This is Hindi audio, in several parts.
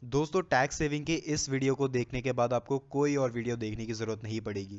दोस्तों टैक्स सेविंग के इस वीडियो को देखने के बाद आपको कोई और वीडियो देखने की ज़रूरत नहीं पड़ेगी।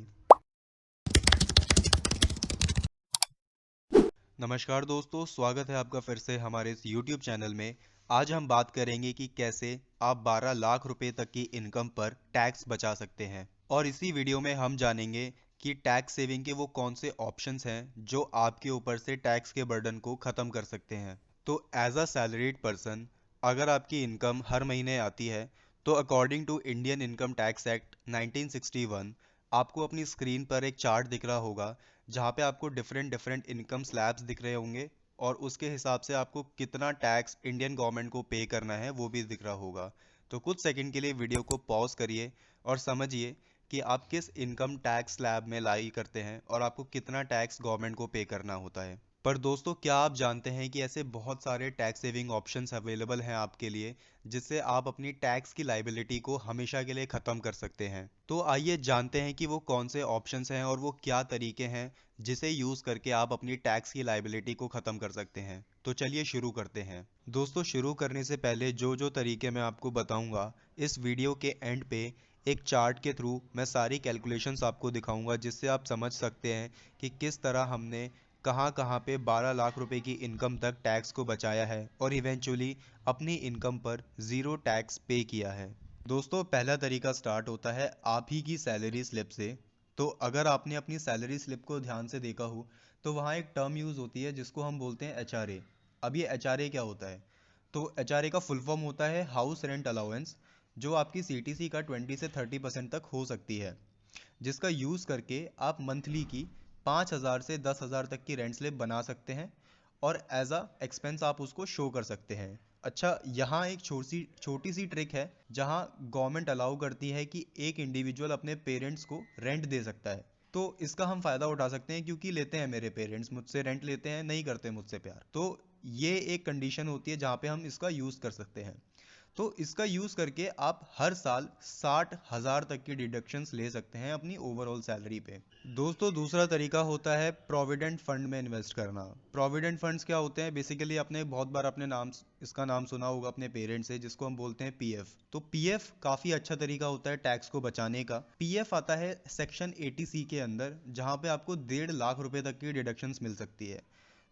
नमस्कार दोस्तों, स्वागत है आपका फिर से हमारे इस YouTube चैनल में। आज हम बात करेंगे कि कैसे आप 12 लाख रुपए तक की इनकम पर टैक्स बचा सकते हैं। और इसी वीडियो में हम जानेंगे कि टैक्स सेविंग के वो कौन से ऑप्शंस हैं जो आपके ऊपर से टैक्स के बर्डन को ख़त्म कर सकते हैं। तो एज अ सैलरीड पर्सन अगर आपकी इनकम हर महीने आती है तो according to Indian income tax act 1961 आपको अपनी स्क्रीन पर एक चार्ट दिख रहा होगा जहाँ पे आपको डिफरेंट डिफरेंट इनकम स्लैब्स दिख रहे होंगे और उसके हिसाब से आपको कितना टैक्स इंडियन गवर्नमेंट को पे करना है वो भी दिख रहा होगा। तो कुछ सेकंड के लिए वीडियो को पॉज करिए और समझिए कि आप किस इनकम टैक्स स्लैब में लाई करते हैं और आपको कितना टैक्स गवर्नमेंट को पे करना होता है। पर दोस्तों क्या आप जानते हैं कि ऐसे बहुत सारे टैक्स सेविंग ऑप्शंस अवेलेबल हैं आपके लिए जिससे आप अपनी टैक्स की लाइबिलिटी को हमेशा के लिए ख़त्म कर सकते हैं। तो आइए जानते हैं कि वो कौन से ऑप्शंस हैं और वो क्या तरीके हैं जिसे यूज़ करके आप अपनी टैक्स की लाइबिलिटी को ख़त्म कर सकते हैं। तो चलिए शुरू करते हैं। दोस्तों शुरू करने से पहले जो जो तरीके मैं आपको बताऊंगा इस वीडियो के एंड पे एक चार्ट के थ्रू मैं सारी कैलकुलेशंस आपको दिखाऊंगा जिससे आप समझ सकते हैं कि किस तरह हमने कहाँ कहाँ पे 12 लाख रुपए की इनकम तक टैक्स को बचाया है और इवेंचुअली अपनी इनकम पर ज़ीरो टैक्स पे किया है। दोस्तों पहला तरीका स्टार्ट होता है आप ही की सैलरी स्लिप से। तो अगर आपने अपनी सैलरी स्लिप को ध्यान से देखा हो तो वहाँ एक टर्म यूज़ होती है जिसको हम बोलते हैं एचआरए। अब ये एचआरए क्या होता है? तो एचआरए का फुल फॉर्म होता है हाउस रेंट अलाउंस, जो आपकी सीटीसी का 20 से 30% तक हो सकती है, जिसका यूज़ करके आप मंथली की 5,000 से 10,000 तक की रेंट स्लिप बना सकते हैं और एज अ एक्सपेंस आप उसको शो कर सकते हैं। अच्छा, यहाँ एक छोटी सी ट्रिक है जहाँ गवर्नमेंट अलाउ करती है कि एक इंडिविजुअल अपने पेरेंट्स को रेंट दे सकता है। तो इसका हम फ़ायदा उठा सकते हैं क्योंकि लेते हैं मेरे पेरेंट्स मुझसे रेंट लेते हैं, नहीं करते मुझसे प्यार। तो ये एक कंडीशन होती है जहाँ पे हम इसका यूज़ कर सकते हैं। तो इसका यूज़ करके आप हर साल 60,000 तक की डिडक्शंस ले सकते हैं अपनी ओवरऑल सैलरी पे। दोस्तों दूसरा तरीका होता है प्रोविडेंट फंड में इन्वेस्ट करना। प्रोविडेंट फंड्स क्या होते हैं? बेसिकली आपने बहुत बार अपने नाम इसका नाम सुना होगा अपने पेरेंट्स से, जिसको हम बोलते हैं पीएफ। तो पीएफ काफ़ी अच्छा तरीका होता है टैक्स को बचाने का। पीएफ आता है सेक्शन 80C के अंदर जहाँ पे आपको 1.5 लाख रुपए तक की डिडक्शंस मिल सकती है।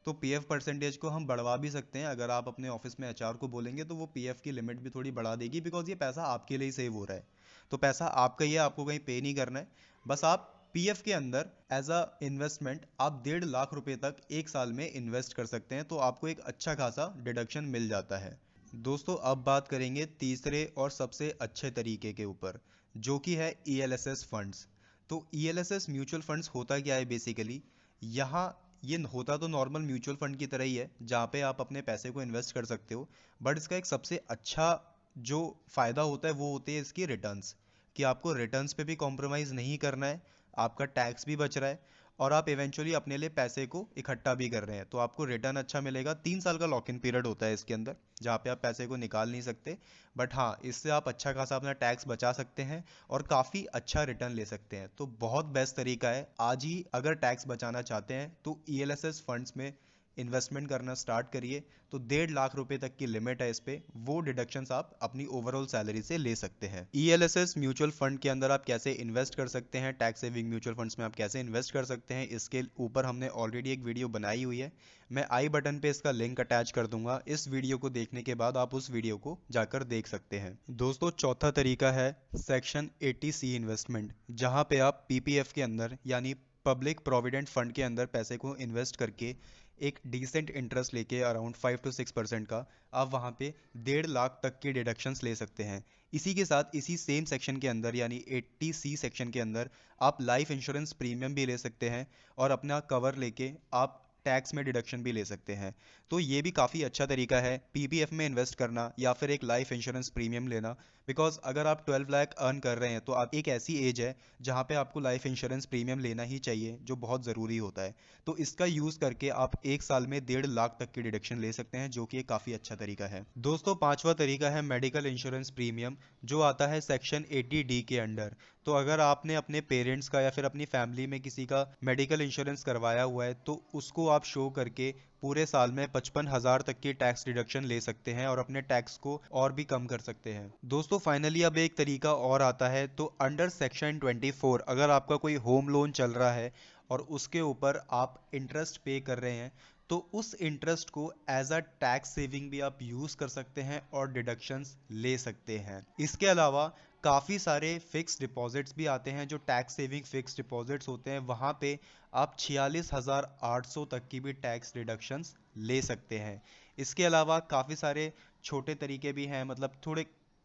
तो पीएफ परसेंटेज को हम बढ़वा भी सकते हैं। अगर आप अपने ऑफिस में एचआर को बोलेंगे तो वो पीएफ की लिमिट भी थोड़ी बढ़ा देगी, बिकॉज ये पैसा आपके लिए ही सेव हो रहा है। तो पैसा आपका ही है, आपको कहीं पे नहीं करना है। बस आप पीएफ के अंदर एज अ इन्वेस्टमेंट आप 1.5 लाख रुपए तक एक साल में इन्वेस्ट कर सकते हैं, तो आपको एक अच्छा खासा डिडक्शन मिल जाता है। दोस्तों अब बात करेंगे तीसरे और सबसे अच्छे तरीके के ऊपर, जो कि है ईएलएसएस फंड्स। तो ईएलएसएस म्यूचुअल फंड्स होता क्या है बेसिकली? यहाँ ये होता तो नॉर्मल म्यूचुअल फंड की तरह ही है जहाँ पे आप अपने पैसे को इन्वेस्ट कर सकते हो, बट इसका एक सबसे अच्छा जो फ़ायदा होता है वो होती है इसकी रिटर्न्स, कि आपको रिटर्न्स पे भी कॉम्प्रोमाइज़ नहीं करना है, आपका टैक्स भी बच रहा है और आप इवेंचुअली अपने लिए पैसे को इकट्ठा भी कर रहे हैं, तो आपको रिटर्न अच्छा मिलेगा। 3 साल का लॉक इन पीरियड होता है इसके अंदर जहाँ पे आप पैसे को निकाल नहीं सकते, बट हाँ इससे आप अच्छा खासा अपना टैक्स बचा सकते हैं और काफ़ी अच्छा रिटर्न ले सकते हैं। तो बहुत बेस्ट तरीका है। आज ही अगर टैक्स बचाना चाहते हैं तो ईएलएसएस फंड्स में इन्वेस्टमेंट करना स्टार्ट करिए। तो 1.5 लाख रुपए तक की लिमिट है इस पे, वो डिडक्शंस आप अपनी ओवरऑल सैलरी से ले सकते हैं। ईएलएसएस म्यूचुअल फंड के अंदर आप कैसे इन्वेस्ट कर सकते हैं, टैक्स सेविंग म्यूचुअल फंड्स में आप कैसे इन्वेस्ट कर सकते हैं, इसके ऊपर हमने ऑलरेडी एक वीडियो बनाई हुई है। मैं आई बटन पे इसका लिंक अटैच कर दूंगा। इस वीडियो को देखने के बाद आप उस वीडियो को जाकर देख सकते हैं। दोस्तों चौथा तरीका है सेक्शन 80C इन्वेस्टमेंट, जहां पे आप पीपीएफ के अंदर यानी पब्लिक प्रोविडेंट फंड के अंदर पैसे को इन्वेस्ट करके एक डिसेंट इंटरेस्ट लेके अराउंड 5 to 6% का आप वहाँ पे 1.5 लाख तक की डिडक्शंस ले सकते हैं। इसी के साथ इसी सेम सेक्शन के अंदर यानी 80C सेक्शन के अंदर आप लाइफ इंश्योरेंस प्रीमियम भी ले सकते हैं और अपना कवर लेके आप टैक्स में डिडक्शन भी ले सकते हैं। तो ये भी काफ़ी अच्छा तरीका है पीपीएफ में इन्वेस्ट करना या फिर एक लाइफ इंश्योरेंस प्रीमियम लेना। बिकॉज अगर आप 12 लाख अर्न कर रहे हैं तो आप एक ऐसी एज है जहाँ पे आपको लाइफ इंश्योरेंस प्रीमियम लेना ही चाहिए, जो बहुत ज़रूरी होता है। तो इसका यूज़ करके आप एक साल में 1.5 लाख तक की डिडक्शन ले सकते हैं, जो कि एक काफ़ी अच्छा तरीका है। दोस्तों पांचवा तरीका है मेडिकल इंश्योरेंस प्रीमियम, जो आता है सेक्शन 80D के अंडर। तो अगर आपने अपने पेरेंट्स का या फिर अपनी फैमिली में किसी का मेडिकल इंश्योरेंस करवाया हुआ है तो उसको आप शो करके पूरे साल में 55,000 तक की टैक्स डिडक्शन ले सकते हैं और अपने टैक्स को और भी कम कर सकते हैं। दोस्तों फाइनली अब एक तरीका और आता है, तो अंडर सेक्शन 24 अगर आपका कोई होम लोन चल रहा है और उसके ऊपर आप इंटरेस्ट पे कर रहे हैं तो उस इंटरेस्ट को एज अ टैक्स सेविंग भी आप यूज कर सकते हैं और डिडक्शंस ले सकते हैं। इसके अलावा काफ़ी सारे फिक्स डिपॉजिट्स भी आते हैं जो टैक्स सेविंग फिक्स डिपॉजिट्स होते हैं, वहाँ पे आप 46,800 तक की भी टैक्स डिडक्शंस ले सकते हैं। इसके अलावा काफ़ी सारे छोटे तरीके भी हैं, मतलब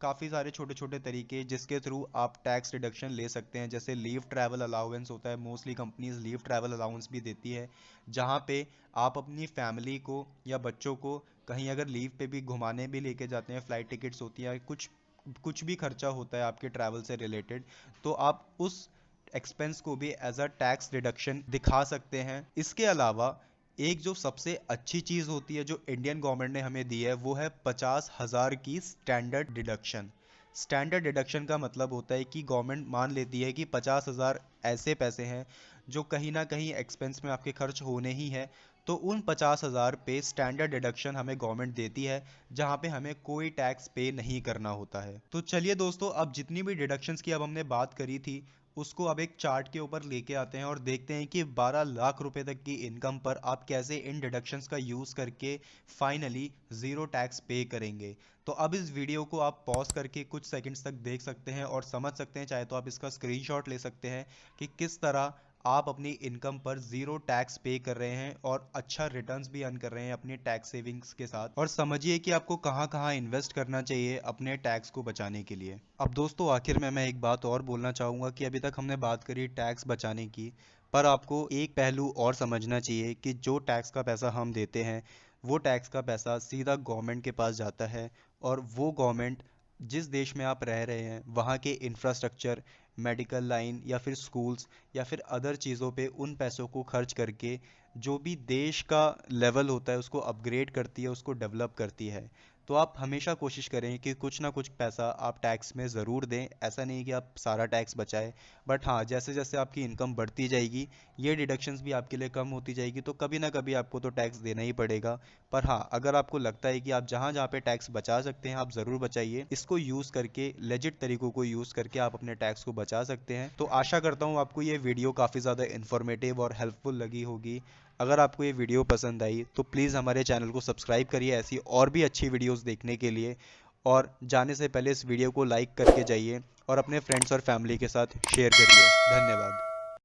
काफ़ी सारे छोटे छोटे तरीके जिसके थ्रू आप टैक्स डिडक्शन ले सकते हैं, जैसे लीव ट्रैवल अलाउंस होता है। Mostly companies leave travel allowance भी देती है, जहाँ पे आप अपनी फैमिली को या बच्चों को कहीं अगर लीव पे भी घुमाने भी लेके जाते हैं, फ़्लाइट टिकट्स होती हैं, कुछ कुछ भी खर्चा होता है आपके ट्रैवल से रिलेटेड, तो आप उस एक्सपेंस को भी एज अ टैक्स डिडक्शन दिखा सकते हैं। इसके अलावा एक जो सबसे अच्छी चीज़ होती है जो इंडियन गवर्नमेंट ने हमें दी है वो है 50,000 की स्टैंडर्ड डिडक्शन। स्टैंडर्ड डिडक्शन का मतलब होता है कि गवर्नमेंट मान लेती है कि 50,000 ऐसे पैसे हैं जो कहीं ना कहीं एक्सपेंस में आपके खर्च होने ही है, तो उन 50,000 पे स्टैंडर्ड डिडक्शन हमें गवर्नमेंट देती है, जहाँ पे हमें कोई टैक्स पे नहीं करना होता है। तो चलिए दोस्तों, अब जितनी भी डिडक्शंस की अब हमने बात करी थी उसको अब एक चार्ट के ऊपर लेके आते हैं और देखते हैं कि 12 लाख रुपए तक की इनकम पर आप कैसे इन डिडक्शंस का यूज़ करके फाइनली ज़ीरो टैक्स पे करेंगे। तो अब इस वीडियो को आप पॉज करके कुछ सेकंड्स तक देख सकते हैं और समझ सकते हैं, चाहे तो आप इसका स्क्रीनशॉट ले सकते हैं कि किस तरह आप अपनी इनकम पर ज़ीरो टैक्स पे कर रहे हैं और अच्छा रिटर्न्स भी अर्न कर रहे हैं अपनी टैक्स सेविंग्स के साथ। और समझिए कि आपको कहाँ कहाँ इन्वेस्ट करना चाहिए अपने टैक्स को बचाने के लिए। अब दोस्तों आखिर में मैं एक बात और बोलना चाहूँगा कि अभी तक हमने बात करी टैक्स बचाने की, पर आपको एक पहलू और समझना चाहिए कि जो टैक्स का पैसा हम देते हैं वो टैक्स का पैसा सीधा गवर्नमेंट के पास जाता है, और वो गवर्नमेंट जिस देश में आप रह रहे हैं वहाँ के इंफ्रास्ट्रक्चर, मेडिकल लाइन या फिर स्कूल्स या फिर अदर चीज़ों पे उन पैसों को खर्च करके जो भी देश का लेवल होता है उसको अपग्रेड करती है, उसको डेवलप करती है। तो आप हमेशा कोशिश करें कि कुछ ना कुछ पैसा आप टैक्स में ज़रूर दें। ऐसा नहीं कि आप सारा टैक्स बचाएं, बट हाँ, जैसे जैसे आपकी इनकम बढ़ती जाएगी ये डिडक्शंस भी आपके लिए कम होती जाएगी, तो कभी ना कभी आपको तो टैक्स देना ही पड़ेगा। पर हाँ, अगर आपको लगता है कि आप जहाँ जहाँ पे टैक्स बचा सकते हैं आप ज़रूर बचाइए। इसको यूज़ करके, लेजिट तरीकों को यूज़ करके आप अपने टैक्स को बचा सकते हैं। तो आशा करता हूँ आपको ये वीडियो काफ़ी ज़्यादा इन्फॉर्मेटिव और हेल्पफुल लगी होगी। अगर आपको ये वीडियो पसंद आई तो प्लीज़ हमारे चैनल को सब्सक्राइब करिए ऐसी और भी अच्छी वीडियोस देखने के लिए, और जाने से पहले इस वीडियो को लाइक करके जाइए और अपने फ्रेंड्स और फैमिली के साथ शेयर करिए। धन्यवाद।